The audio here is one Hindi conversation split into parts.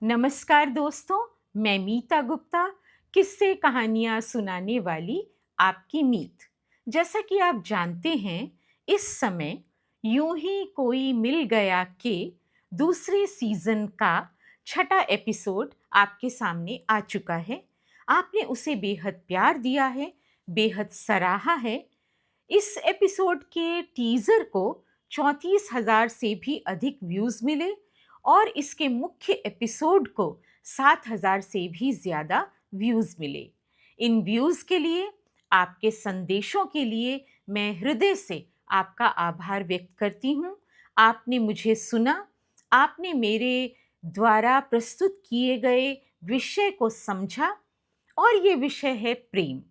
नमस्कार दोस्तों, मैं मीता गुप्ता, किस्से कहानियाँ सुनाने वाली आपकी मीत। जैसा कि आप जानते हैं, इस समय यूं ही कोई मिल गया के दूसरे सीजन का छठा एपिसोड आपके सामने आ चुका है। आपने उसे बेहद प्यार दिया है, बेहद सराहा है। इस एपिसोड के टीजर को 34,000 से भी अधिक व्यूज मिले और इसके मुख्य एपिसोड को 7,000 से भी ज्यादा व्यूज मिले। इन व्यूज के लिए, आपके संदेशों के लिए मैं हृदय से आपका आभार व्यक्त करती हूँ। आपने मुझे सुना, आपने मेरे द्वारा प्रस्तुत किए गए विषय को समझा और ये विषय है प्रेम।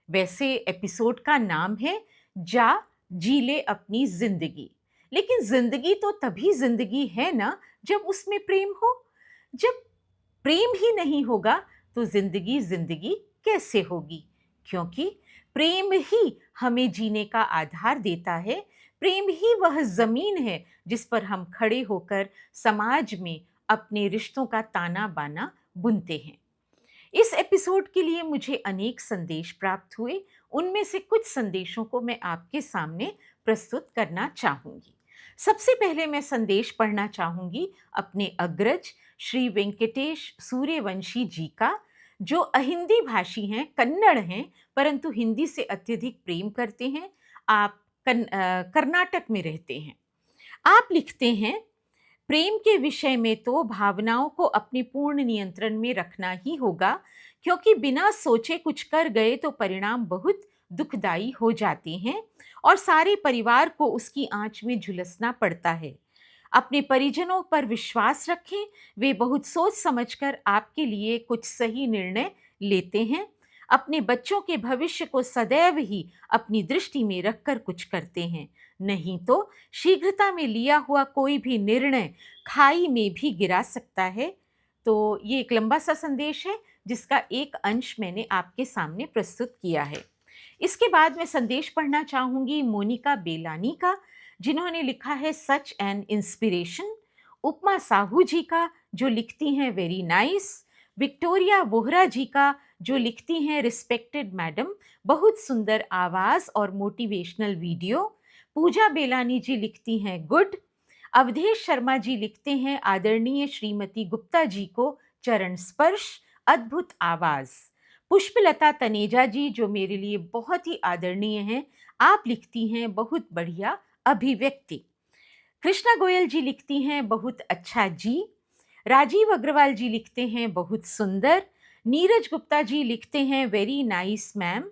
वैसे एपिसोड का नाम है जा जी ले अपनी जिंदगी। लेकिन जिंदगी तो तभी जिंदगी है ना जब उसमें प्रेम हो। जब प्रेम ही नहीं होगा तो जिंदगी जिंदगी कैसे होगी? क्योंकि प्रेम ही हमें जीने का आधार देता है। प्रेम ही वह जमीन है जिस पर हम खड़े होकर समाज में अपने रिश्तों का ताना बाना बुनते हैं। इस एपिसोड के लिए मुझे अनेक संदेश प्राप्त हुए। उनमें से कुछ संदेशों को मैं आपके सामने प्रस्तुत करना चाहूंगी। सबसे पहले मैं संदेश पढ़ना चाहूंगी अपने अग्रज श्री वेंकटेश सूर्यवंशी जी का, जो अहिंदी भाषी हैं, कन्नड़ हैं, परंतु हिंदी से अत्यधिक प्रेम करते हैं। आप कर्नाटक में रहते हैं। आप लिखते हैं, प्रेम के विषय में तो भावनाओं को अपने पूर्ण नियंत्रण में रखना ही होगा, क्योंकि बिना सोचे कुछ कर गए तो परिणाम बहुत दुखदाई हो जाते हैं और सारे परिवार को उसकी आंच में झुलसना पड़ता है। अपने परिजनों पर विश्वास रखें, वे बहुत सोच समझकर आपके लिए कुछ सही निर्णय लेते हैं। अपने बच्चों के भविष्य को सदैव ही अपनी दृष्टि में रखकर कुछ करते हैं, नहीं तो शीघ्रता में लिया हुआ कोई भी निर्णय खाई में भी गिरा सकता है। तो ये एक लंबा सा संदेश है जिसका एक अंश मैंने आपके सामने प्रस्तुत किया है। इसके बाद मैं संदेश पढ़ना चाहूंगी मोनिका बेलानी का, जिन्होंने लिखा है सच एंड इंस्पिरेशन। उपमा साहू जी का, जो लिखती हैं वेरी नाइस। विक्टोरिया वोहरा जी का, जो लिखती हैं रिस्पेक्टेड मैडम, बहुत सुंदर आवाज और मोटिवेशनल वीडियो। पूजा बेलानी जी लिखती हैं गुड। अवधेश शर्मा जी लिखते हैं आदरणीय श्रीमती गुप्ता जी को चरण स्पर्श, अद्भुत आवाज। पुष्पलता तनेजा जी, जो मेरे लिए बहुत ही आदरणीय हैं, आप लिखती हैं बहुत बढ़िया अभिव्यक्ति। कृष्णा गोयल जी लिखती हैं बहुत अच्छा जी। राजीव अग्रवाल जी लिखते हैं बहुत सुंदर। नीरज गुप्ता जी लिखते हैं वेरी नाइस मैम।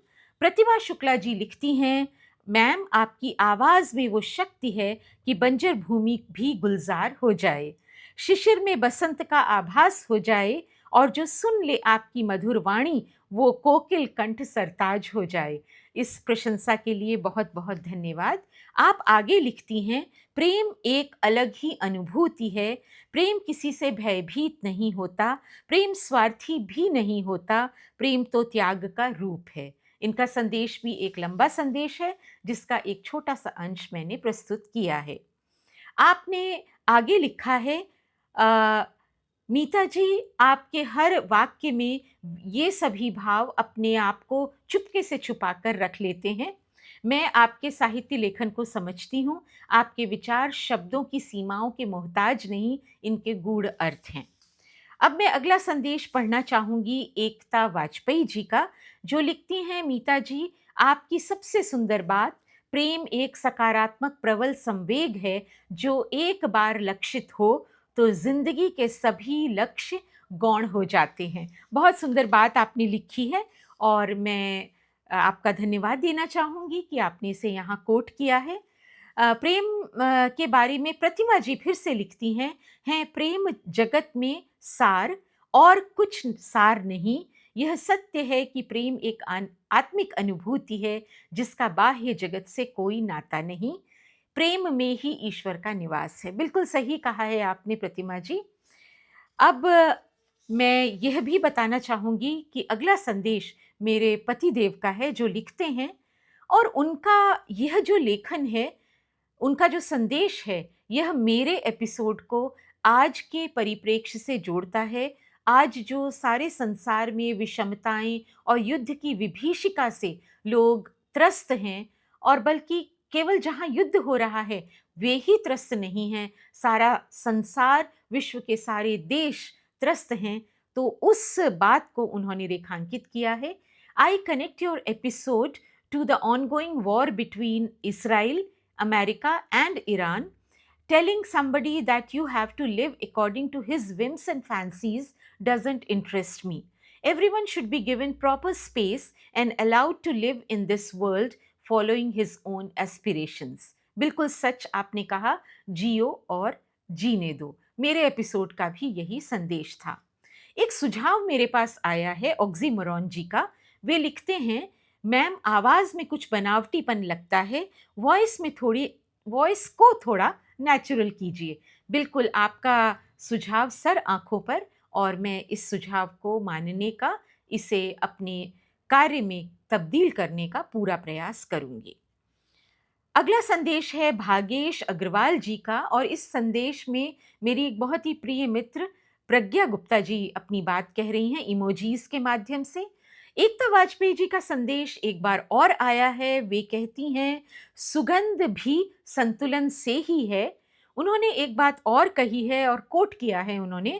प्रतिभा शुक्ला जी लिखती हैं, मैम आपकी आवाज में वो शक्ति है कि बंजर भूमि भी गुलजार हो जाए, शिशिर में बसंत का आभास हो जाए और जो सुन ले आपकी मधुर वाणी वो कोकिल कंठ सरताज हो जाए। इस प्रशंसा के लिए बहुत बहुत धन्यवाद। आप आगे लिखती हैं, प्रेम एक अलग ही अनुभूति है। प्रेम किसी से भयभीत नहीं होता, प्रेम स्वार्थी भी नहीं होता, प्रेम तो त्याग का रूप है। इनका संदेश भी एक लंबा संदेश है जिसका एक छोटा सा अंश मैंने प्रस्तुत किया है। आपने आगे लिखा है, अ, मीता जी, आपके हर वाक्य में ये सभी भाव अपने आप को चुपके से छुपा कर रख लेते हैं। मैं आपके साहित्य लेखन को समझती हूँ। आपके विचार शब्दों की सीमाओं के मोहताज नहीं, इनके गूढ़ अर्थ हैं। अब मैं अगला संदेश पढ़ना चाहूंगी एकता वाजपेयी जी का, जो लिखती हैं, मीता जी, आपकी सबसे सुंदर बात, प्रेम एक सकारात्मक प्रबल संवेग है जो एक बार लक्षित हो तो जिंदगी के सभी लक्ष्य गौण हो जाते हैं। बहुत सुंदर बात आपने लिखी है और मैं आपका धन्यवाद देना चाहूंगी कि आपने इसे यहाँ कोट किया है। प्रेम के बारे में प्रतिमा जी फिर से लिखती हैं प्रेम जगत में सार और कुछ सार नहीं। यह सत्य है कि प्रेम एक आत्मिक अनुभूति है जिसका बाह्य जगत से कोई नाता नहीं। प्रेम में ही ईश्वर का निवास है। बिल्कुल सही कहा है आपने प्रतिमा जी। अब मैं यह भी बताना चाहूंगी कि अगला संदेश मेरे पति देव का है, जो लिखते हैं, और उनका यह जो लेखन है, उनका जो संदेश है, यह मेरे एपिसोड को आज के परिप्रेक्ष्य से जोड़ता है। आज जो सारे संसार में विषमताएँ और युद्ध की विभीषिका से लोग त्रस्त हैं, और बल्कि केवल जहाँ युद्ध हो रहा है, वे ही त्रस्त नहीं हैं, सारा संसार, विश्व के सारे देश त्रस्त हैं। तो उस बात को उन्होंने रेखांकित किया है। I connect your episode to the ongoing war between Israel, America, and Iran, telling somebody that you have to live according to his whims and fancies doesn't interest me. Everyone should be given proper space and allowed to live in this world following his own aspirations. बिल्कुल सच आपने कहा, जियो और जीने दो। मेरे एपिसोड का भी यही संदेश था। एक सुझाव मेरे पास आया है ऑक्सीमोरॉन जी का। वे लिखते हैं, मैम आवाज़ में कुछ बनावटीपन लगता है, वॉइस को थोड़ा नेचुरल कीजिए। बिल्कुल आपका सुझाव सर आँखों पर, और मैं इस सुझाव को मानने का, इसे अपने कार्य में तब्दील करने का पूरा प्रयास करूँगी। अगला संदेश है भागेश अग्रवाल जी का, और इस संदेश में मेरी एक बहुत ही प्रिय मित्र प्रज्ञा गुप्ता जी अपनी बात कह रही हैं इमोजीज के माध्यम से। एकता वाजपेयी जी का संदेश एक बार और आया है। वे कहती हैं, सुगंध भी संतुलन से ही है। उन्होंने एक बात और कही है और कोट किया है उन्होंने,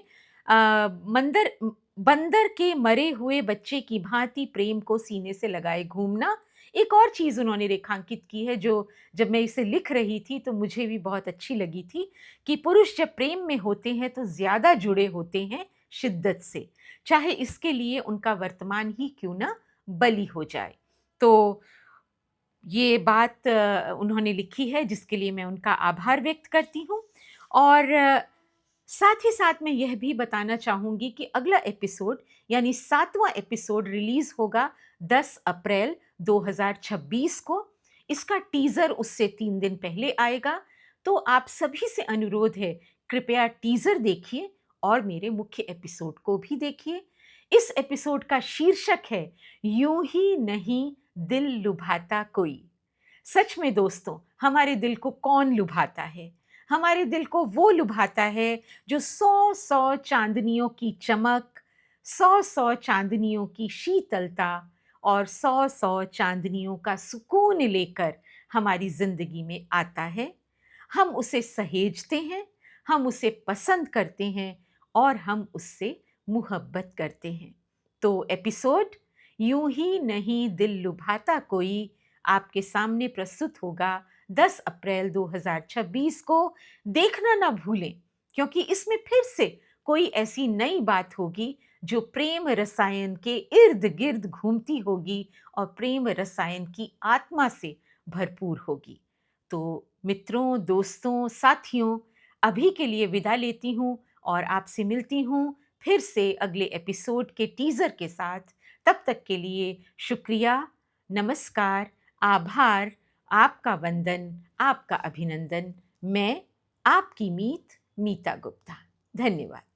मंदर बंदर के मरे हुए बच्चे की भांति प्रेम को सीने से लगाए घूमना। एक और चीज़ उन्होंने रेखांकित की है जो जब मैं इसे लिख रही थी तो मुझे भी बहुत अच्छी लगी थी, कि पुरुष जब प्रेम में होते हैं तो ज़्यादा जुड़े होते हैं शिद्दत से, चाहे इसके लिए उनका वर्तमान ही क्यों ना बलि हो जाए। तो ये बात उन्होंने लिखी है, जिसके लिए मैं उनका आभार व्यक्त करती हूँ। और साथ ही साथ मैं यह भी बताना चाहूँगी कि अगला एपिसोड यानी 7वां एपिसोड रिलीज़ होगा 10 अप्रैल 2026 को। इसका टीज़र उससे 3 दिन पहले आएगा। तो आप सभी से अनुरोध है, कृपया टीज़र देखिए और मेरे मुख्य एपिसोड को भी देखिए। इस एपिसोड का शीर्षक है, यूं ही नहीं दिल लुभाता कोई। सच में दोस्तों, हमारे दिल को कौन लुभाता है? हमारे दिल को वो लुभाता है जो 100-100 चांदनियों की चमक, 100-100 चांदनियों की शीतलता और 100-100 चांदनियों का सुकून लेकर हमारी जिंदगी में आता है। हम उसे सहेजते हैं, हम उसे पसंद करते हैं और हम उससे मुहब्बत करते हैं। तो एपिसोड यूं ही नहीं दिल लुभाता कोई आपके सामने प्रस्तुत होगा 10 अप्रैल 2026 को। देखना ना भूलें, क्योंकि इसमें फिर से कोई ऐसी नई बात होगी जो प्रेम रसायन के इर्द गिर्द घूमती होगी और प्रेम रसायन की आत्मा से भरपूर होगी। तो मित्रों, दोस्तों, साथियों, अभी के लिए विदा लेती हूँ और आपसे मिलती हूँ फिर से अगले एपिसोड के टीज़र के साथ। तब तक के लिए शुक्रिया, नमस्कार, आभार, आपका वंदन, आपका अभिनंदन। मैं आपकी मीत, मीता गुप्ता। धन्यवाद।